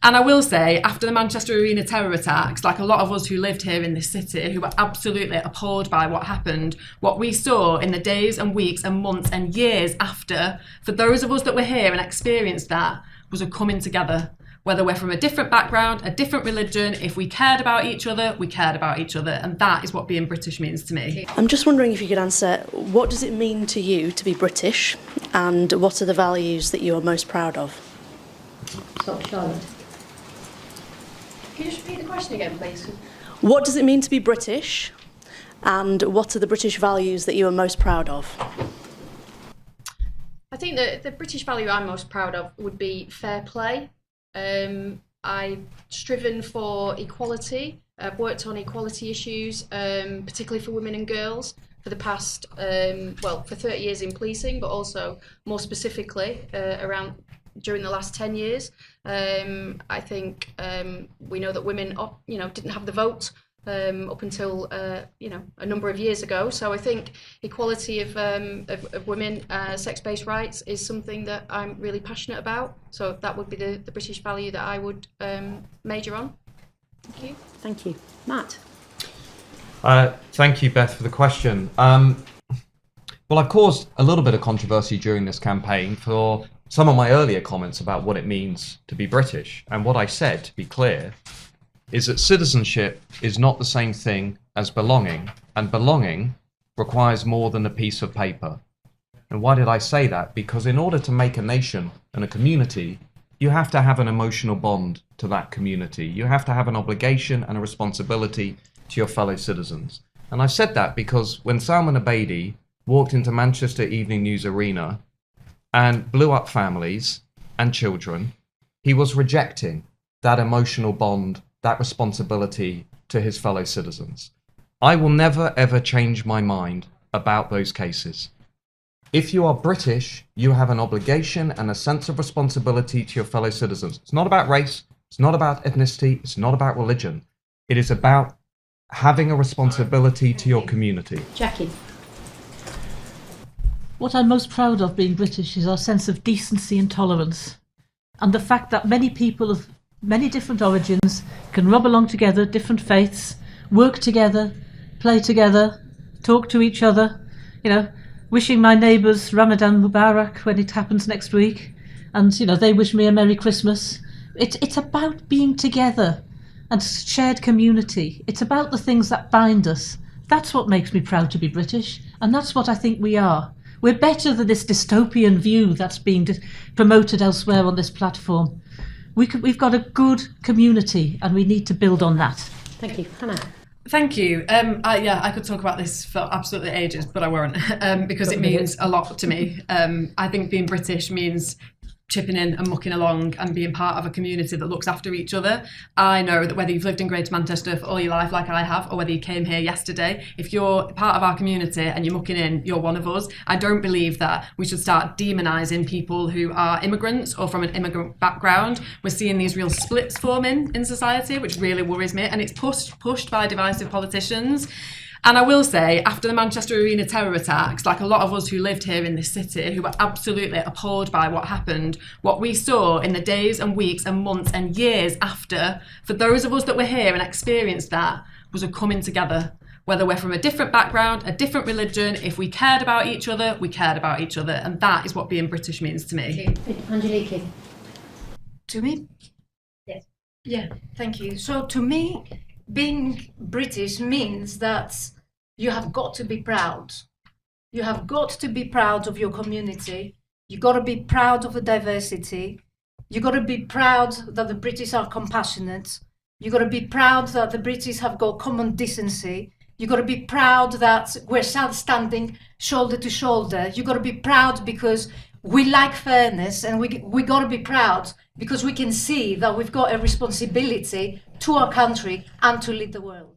And I will say, after the Manchester Arena terror attacks, like a lot of us who lived here in this city, who were absolutely appalled by what happened, what we saw in the days and weeks and months and years after, for those of us that were here and experienced that, was a coming together. Whether we're from a different background, a different religion, if we cared about each other, we cared about each other. And that is what being British means to me. I'm just wondering if you could answer, what does it mean to you to be British, and what are the values that you are most proud of? Charlotte. Can you just repeat the question again, please? What does it mean to be British, and what are the British values that you are most proud of? I think that the British value I'm most proud of would be fair play. I've striven for equality. I've worked on equality issues, particularly for women and girls, for the past, for 30 years in policing, but also more specifically during the last 10 years. I think we know that women, didn't have the vote up until a number of years ago. So I think equality of women, sex-based rights, is something that I'm really passionate about. So that would be the British value that I would major on. Thank you. Thank you. Matt? Thank you, Beth, for the question. Well, I've caused a little bit of controversy during this campaign for some of my earlier comments about what it means to be British. And what I said, to be clear, is that citizenship is not the same thing as belonging, and belonging requires more than a piece of paper. And why did I say that? Because in order to make a nation and a community, you have to have an emotional bond to that community. You have to have an obligation and a responsibility to your fellow citizens. And I said that because when Salman Abedi walked into Manchester Evening News Arena and blew up families and children, he was rejecting that emotional bond, that responsibility to his fellow citizens. I will never ever change my mind about those cases. If you are British, you have an obligation and a sense of responsibility to your fellow citizens. It's not about race, it's not about ethnicity, it's not about religion. It is about having a responsibility to your community. Jackie. What I'm most proud of being British is our sense of decency and tolerance, and the fact that many people of many different origins can rub along together, different faiths, work together, play together, talk to each other, wishing my neighbours Ramadan Mubarak when it happens next week, and they wish me a Merry Christmas. It's about being together and shared community. It's about the things that bind us. That's what makes me proud to be British, and that's what I think we are. We're better than this dystopian view that's being promoted elsewhere on this platform. We've got a good community, and we need to build on that. Thank you. Hannah? Thank you. I could talk about this for absolutely ages, but I won't, because it means a lot to me. I think being British means chipping in and mucking along and being part of a community that looks after each other. I know that whether you've lived in Greater Manchester for all your life like I have, or whether you came here yesterday, if you're part of our community and you're mucking in, you're one of us. I don't believe that we should start demonising people who are immigrants or from an immigrant background. We're seeing these real splits forming in society, which really worries me, and it's pushed by divisive politicians. And I will say, after the Manchester Arena terror attacks, like a lot of us who lived here in this city, who were absolutely appalled by what happened, what we saw in the days and weeks and months and years after, for those of us that were here and experienced that, was a coming together. Whether we're from a different background, a different religion, if we cared about each other, we cared about each other. And that is what being British means to me. Angeliki. To me? Yes. Yeah, thank you. So to me, being British means that you have got to be proud. You have got to be proud of your community. You got to be proud of the diversity. You got to be proud that the British are compassionate. You got to be proud that the British have got common decency. You got to be proud that we're standing shoulder to shoulder. You got to be proud because we like fairness, and we got to be proud because we can see that we've got a responsibility to our country and to lead the world.